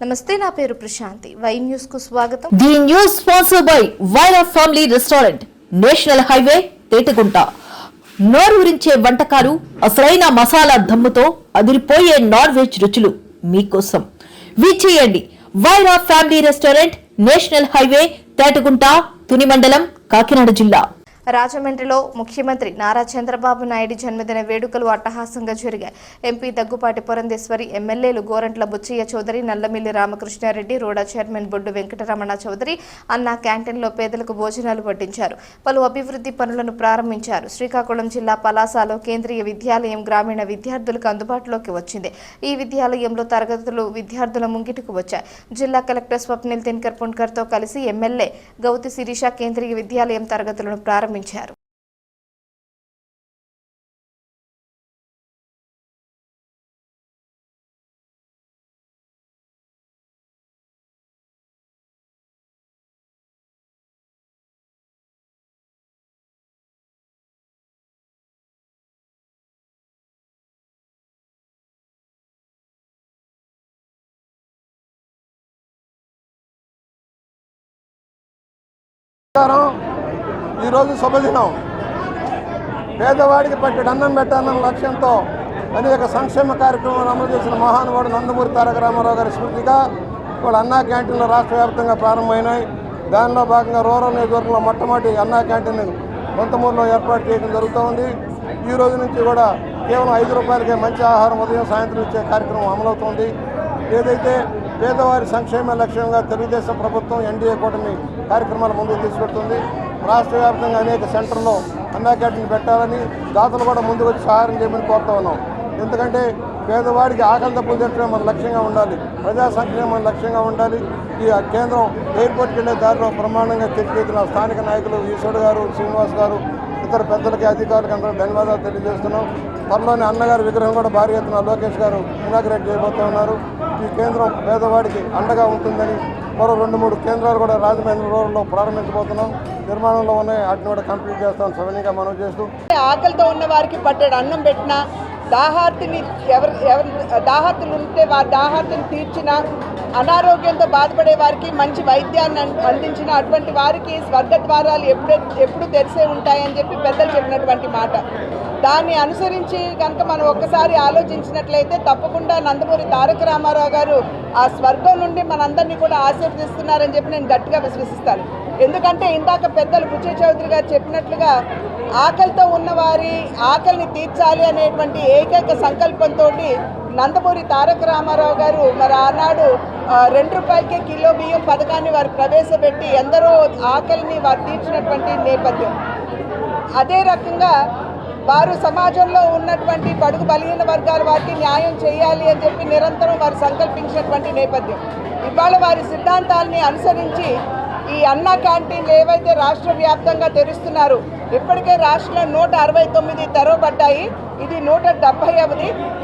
నమస్తే, నా పేరు ప్రశాంతి. వై న్యూస్ కు స్వాగతం. The news sponsored by Vaira family restaurant, national highway, Tetagunta. నోరూరించే వంటకాలు, అసలైన మసాలా దమ్ముతో అదిరిపోయే నాన్ వెజ్ రుచులు మీకోసం. విచ్చేయండి Vaira family restaurant, national highway, Tetagunta, Tuni మండలం, కాకినాడ జిల్లా. రాజమండ్రిలో ముఖ్యమంత్రి నారా చంద్రబాబు నాయుడు జన్మదిన వేడుకలు అట్టహాసంగా జరిగాయి. ఎంపీ దగ్గుపాటి పురంధేశ్వరి, ఎమ్మెల్యేలు గోరంట్ల బుచ్చయ్య చౌదరి, నల్లమిల్లి రామకృష్ణారెడ్డి, రోడా చైర్మన్ బొడ్డు వెంకటరమణ చౌదరి అన్న క్యాంటీన్లో పేదలకు భోజనాలు వడ్డించారు. పలు అభివృద్ధి పనులను ప్రారంభించారు. శ్రీకాకుళం జిల్లా పలాసలో కేంద్రీయ విద్యాలయం గ్రామీణ విద్యార్థులకు అందుబాటులోకి వచ్చింది. ఈ విద్యాలయంలో తరగతులు విద్యార్థుల ముంగిటికి వచ్చాయి. జిల్లా కలెక్టర్ స్వప్నిల్ తిన్కర్ పుణ్కర్తో కలిసి ఎమ్మెల్యే గౌతి శిరీష కేంద్రీయ విద్యాలయం తరగతులను ప్రారంభించారు. ఈరోజు శుభదినం. పేదవాడికి పట్టెడు అన్నం పెట్టాలన్న లక్ష్యంతో అనేక సంక్షేమ కార్యక్రమాలు అమలు చేసిన మహానుభావుడు నందమూరి తారక రామారావు గారి స్మృతిగా వాళ్ళ అన్నా క్యాంటీన్లు రాష్ట్ర వ్యాప్తంగా ప్రారంభమైనాయి. దానిలో భాగంగా రూరల్ నియోజకవర్గంలో మొట్టమొదటి అన్నా క్యాంటీన్ కొంతమూరులో ఏర్పాటు చేయడం జరుగుతూ ఉంది. ఈ రోజు నుంచి కూడా కేవలం 5 రూపాయలకే మంచి ఆహారం ఉదయం సాయంత్రం ఇచ్చే కార్యక్రమం అమలవుతుంది. ఏదైతే పేదవారి సంక్షేమ లక్ష్యంగా తెలుగుదేశం ప్రభుత్వం ఎన్డీఏ కూటమి కార్యక్రమాలు ముందుకు తీసుకెడుతుంది. రాష్ట్ర వ్యాప్తంగా అనేక సెంటర్లో అన్నా క్యాంటీన్ పెట్టాలని దాతలు కూడా ముందుకు వచ్చి సహాయం చేయమని కోరుతూ ఉన్నాం. ఎందుకంటే పేదవాడికి ఆకలి దప్పులు తెచ్చడం మన లక్ష్యంగా ఉండాలి, ప్రజా సంక్షేమం మన లక్ష్యంగా ఉండాలి. ఈ కేంద్రం ఎయిర్పోర్ట్కి వెళ్ళే దారిలో బ్రహ్మాండంగా తీర్చిదిద్దిన స్థానిక నాయకులు ఈశ్వర్ గారు, శ్రీనివాస్ గారు, ఇతర పెద్దలకి, అధికారులకు అందరూ ధన్యవాదాలు తెలియజేస్తున్నాం. త్వరలోనే అన్నగారి విగ్రహం కూడా భారీ ఎత్తున లోకేష్ గారు ఇనాగ్రేట్ చేయబోతూ ఉన్నారు. ఈ కేంద్రం పేదవాడికి అండగా ఉంటుందని మరో 2-3 కేంద్రాలు కూడా రాజమండ్రి రూరల్లో ప్రారంభించబోతున్నాం. నిర్మాణంలో ఉన్నాయి, వాటిని కూడా కంప్లీట్ చేస్తాం. సవినీగా మనం చేస్తూ ఆకలితో ఉన్న వారికి పట్టెడు అన్నం పెట్టినా, దాహార్తులు ఉంటే వారి దాహార్తిని తీర్చిన, అనారోగ్యంతో బాధపడే వారికి మంచి వైద్యాన్ని అందించిన అటువంటి వారికి స్వర్గద్వారాలు ఎప్పుడు తెరిసే ఉంటాయని చెప్పి పెద్దలు చెప్పినటువంటి మాట. దాన్ని అనుసరించి కనుక మనం ఒక్కసారి ఆలోచించినట్లయితే తప్పకుండా నందమూరి తారక రామారావు గారు ఆ స్వర్గం నుండి మనందరినీ కూడా ఆశీర్వదిస్తున్నారని చెప్పి నేను గట్టిగా విశ్వసిస్తాను. ఎందుకంటే ఇందాక పెద్దలు బుచ్చయ్య చౌదరి గారు చెప్పినట్లుగా ఆకలితో ఉన్నవారి ఆకలిని తీర్చాలి అనేటువంటి ఏకైక సంకల్పంతో నందమూరి తారక రామారావు గారు మరి ఆనాడు 2 రూపాయలకే కిలో బియ్యం పథకాన్ని వారు ప్రవేశపెట్టి ఎందరో ఆకలిని వారు తీర్చినటువంటి నేపథ్యం. అదే రకంగా వారు సమాజంలో ఉన్నటువంటి బడుగు బలహీన వర్గాల వారికి న్యాయం చేయాలి అని చెప్పి నిరంతరం వారు సంకల్పించినటువంటి నేపథ్యం. ఇవాళ వారి సిద్ధాంతాలని అనుసరించి ఈ అన్నా క్యాంటీన్లు ఏవైతే రాష్ట్ర వ్యాప్తంగా తెరుస్తున్నారు, ఇప్పటికే రాష్ట్రంలో 169 తెరవబడ్డాయి. ఇది 170వ.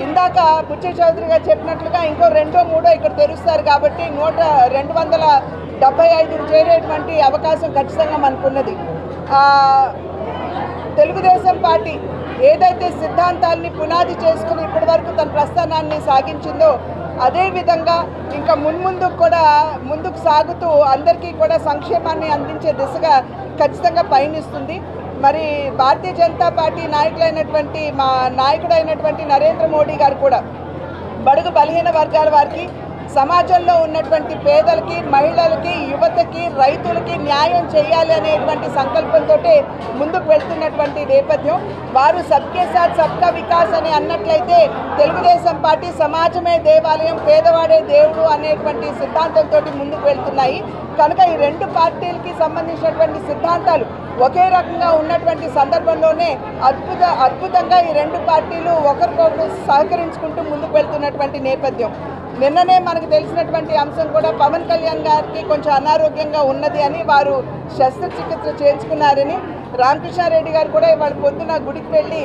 ఇందాక బుచ్చయ్య చౌదరి గారు చెప్పినట్లుగా ఇంకో 2-3 ఇక్కడ తెరుస్తారు కాబట్టి 275 చేరేటువంటి అవకాశం ఖచ్చితంగా మనకున్నది. తెలుగుదేశం పార్టీ ఏదైతే సిద్ధాంతాలని పునాది చేసుకుని ఇప్పటి వరకు తన ప్రస్థానాన్ని సాగించిందో అదేవిధంగా ఇంకా ముందుకు సాగుతూ అందరికీ కూడా సంక్షేమాన్ని అందించే దిశగా ఖచ్చితంగా పయనిస్తుంది. మరి భారతీయ జనతా పార్టీ మా నాయకుడైనటువంటి నరేంద్ర మోడీ గారు కూడా బడుగు బలహీన వర్గాల వారికి, సమాజంలో ఉన్నటువంటి పేదలకి, మహిళలకి, యువతకి, రైతులకి న్యాయం చేయాలి అనేటువంటి సంకల్పంతో ముందుకు వెళ్తున్నటువంటి నేపథ్యం. వారు సబ్కే సాత్ సబ్కా వికాస్ అని అన్నట్లయితే తెలుగుదేశం పార్టీ సమాజమే దేవాలయం, పేదవాడే దేవుడు అనేటువంటి సిద్ధాంతంతో ముందుకు వెళ్తున్నాయి. కనుక ఈ 2 పార్టీలకి సంబంధించినటువంటి సిద్ధాంతాలు ఒకే రకంగా ఉన్నటువంటి సందర్భంలోనే అద్భుతంగా ఈ 2 పార్టీలు ఒకరికొకరు సహకరించుకుంటూ ముందుకు వెళ్తున్నటువంటి నేపథ్యం. నిన్ననే మనకు తెలిసినటువంటి అంశం కూడా పవన్ కళ్యాణ్ గారికి కొంచెం అనారోగ్యంగా ఉన్నది అని వారు శస్త్రచికిత్స చేయించుకున్నారని, రామకృష్ణారెడ్డి గారు కూడా ఇవాళ పొద్దున గుడికి వెళ్ళి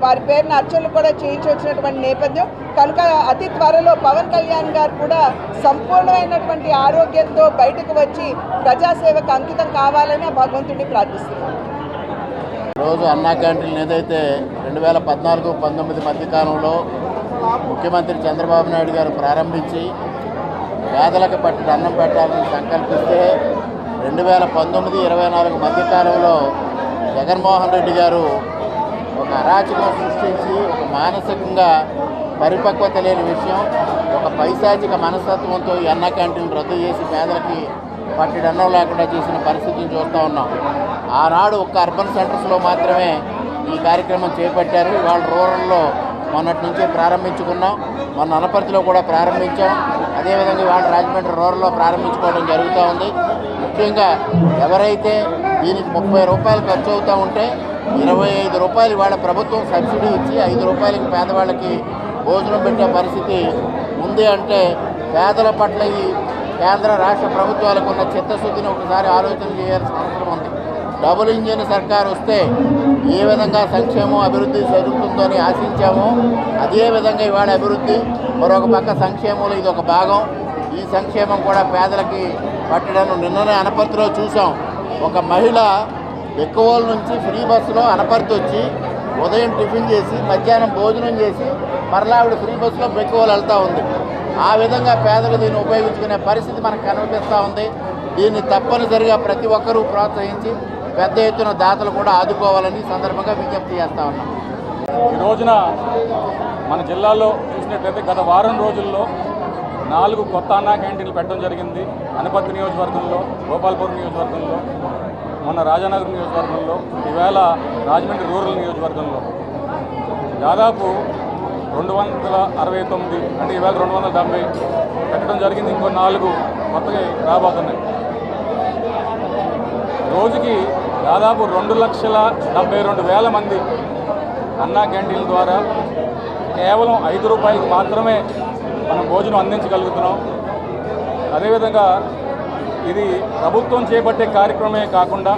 వారి పేరున అర్చనలు కూడా చేయించి వచ్చినటువంటి నేపథ్యం. కనుక అతి త్వరలో పవన్ కళ్యాణ్ గారు కూడా సంపూర్ణమైనటువంటి ఆరోగ్యంతో బయటకు వచ్చి ప్రజాసేవకు అంకితం కావాలని భగవంతుడిని ప్రార్థిస్తున్నారు. రోజు అన్నా క్యాంటీన్ ఏదైతే 2014-19 మధ్యకాలంలో ముఖ్యమంత్రి చంద్రబాబు నాయుడు గారు ప్రారంభించి పేదలకు పట్టిన అన్నం పెట్టాలని సంకల్పిస్తే 2019-24 మధ్యకాలంలో జగన్మోహన్ రెడ్డి గారు ఒక అరాచకం సృష్టించి ఒక మానసికంగా పరిపక్వత లేని విషయం, ఒక పైశాచిక మనస్తత్వంతో ఈ అన్న క్యాంటీన్ రద్దు చేసి పేదలకి పట్టిడన్నం లేకుండా చేసిన పరిస్థితిని చూస్తూ ఉన్నాం. ఆనాడు ఒక్క అర్బన్ సెంటర్స్లో మాత్రమే ఈ కార్యక్రమం చేపట్టారు. ఇవాళ రూరల్లో మొన్నటి నుంచే ప్రారంభించుకున్నాం. మొన్న అనపర్తిలో కూడా ప్రారంభించాం. అదేవిధంగా ఇవాళ రాజమండ్రి రూరల్లో ప్రారంభించుకోవడం జరుగుతూ ఉంది. ముఖ్యంగా ఎవరైతే దీనికి 30 రూపాయలు ఖర్చు అవుతూ ఉంటే 25 రూపాయలు ఇవాళ ప్రభుత్వం సబ్సిడీ ఇచ్చి 5 రూపాయలకి పేదవాళ్ళకి భోజనం పెట్టే పరిస్థితి ఉంది. అంటే పేదల పట్ల ఈ కేంద్ర రాష్ట్ర ప్రభుత్వాలకు ఉన్న చిత్తశుద్ధిని ఒకసారి ఆలోచన చేయాల్సిన అవసరం ఉంది. డబుల్ ఇంజిన్ సర్కార్ వస్తే ఏ విధంగా సంక్షేమం అభివృద్ధి జరుగుతుందని ఆశించామో అదేవిధంగా ఇవాళ అభివృద్ధి, మరొక పక్క సంక్షేమంలో ఇది ఒక భాగం. ఈ సంక్షేమం కూడా పేదలకి పట్టడం నిన్ననే అనపర్తిలో చూసాం. ఒక మహిళ ఎక్కువల నుంచి ఫ్రీ బస్సులో అనపర్తి వచ్చి ఉదయం టిఫిన్ చేసి మధ్యాహ్నం భోజనం చేసి మరలా ఆవిడ ఫ్రీ బస్సులో బెక్కువలు వెళ్తూ ఉంది. ఆ విధంగా పేదలు దీన్ని ఉపయోగించుకునే పరిస్థితి మనకు కనిపిస్తూ ఉంది. దీన్ని తప్పనిసరిగా ప్రతి ఒక్కరూ ప్రోత్సహించి పెద్ద ఎత్తున దాతలు కూడా ఆదుకోవాలని సందర్భంగా విజ్ఞప్తి చేస్తూ ఉన్నాం. ఈ రోజున మన జిల్లాలో చూసినట్లయితే గత వారం రోజుల్లో 4 కొత్త అన్నా క్యాంటీన్లు పెట్టడం జరిగింది. అనపర్తి నియోజకవర్గంలో, గోపాల్పూర్ నియోజకవర్గంలో, మొన్న రాజానగర్ నియోజకవర్గంలో, ఈవేళ రాజమండ్రి రూరల్ నియోజకవర్గంలో దాదాపు 269 అంటే ఈవేళ 270 పెట్టడం జరిగింది. ఇంకో 4 కొత్తగా రాబోతున్నాయి. రోజుకి దాదాపు 2,72,000 మంది అన్నా క్యాంటీన్ల ద్వారా కేవలం 5 రూపాయలకు మాత్రమే మనం భోజనం అందించగలుగుతున్నాం. అదేవిధంగా ఇది ప్రభుత్వం చేపట్టే కార్యక్రమమే కాకుండా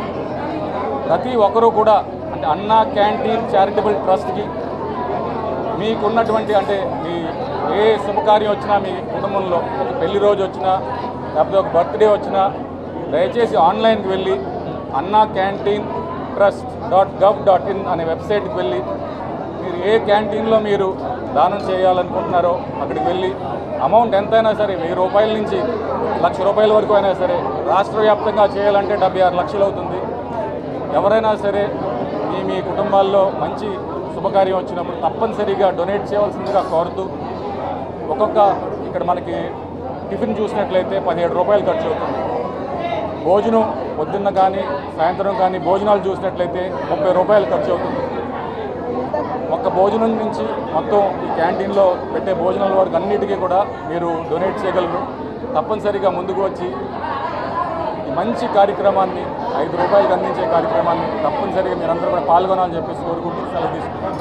ప్రతి ఒక్కరూ కూడా అంటే అన్నా క్యాంటీన్ చారిటబుల్ ట్రస్ట్కి మీకున్నటువంటి అంటే మీ ఏ శుభకార్యం వచ్చినా మీ కుటుంబంలో ఒక పెళ్లి రోజు వచ్చినా లేకపోతే ఒక బర్త్డే వచ్చినా దయచేసి ఆన్లైన్కి వెళ్ళి అన్నా క్యాంటీన్ trust.gov.in అనే వెబ్సైట్కి వెళ్ళి మీరు ఏ క్యాంటీన్లో మీరు దానం చేయాలనుకుంటున్నారో అక్కడికి వెళ్ళి అమౌంట్ ఎంతైనా సరే 1000 రూపాయల నుంచి 1,00,000 రూపాయల వరకు అయినా సరే రాష్ట్ర వ్యాప్తంగా చేయాలంటే 76 లక్షలు అవుతుంది. ఎవరైనా సరే మీ కుటుంబాల్లో మంచి శుభకార్యం వచ్చినప్పుడు తప్పనిసరిగా డొనేట్ చేయవలసిందిగా కోరుతూ ఒక్కొక్క ఇక్కడ మనకి టిఫిన్ చూసినట్లయితే 17 రూపాయలు ఖర్చు అవుతుంది. భోజనం పొద్దున్న కానీ సాయంత్రం కానీ భోజనాలు చూసినట్లయితే 30 రూపాయలు ఖర్చు అవుతుంది. ఒక్క భోజనం నుంచి మొత్తం ఈ క్యాంటీన్లో పెట్టే భోజనాల వరకు అన్నిటికీ కూడా మీరు డొనేట్ చేయగలరు. తప్పనిసరిగా ముందుకు వచ్చి ఈ మంచి కార్యక్రమాన్ని 5 రూపాయలకు అందించే కార్యక్రమాన్ని తప్పనిసరిగా మీరందరూ కూడా పాల్గొనాలని చెప్పేసి కోరుకుంటూ సెలవు తీసుకుంటాం.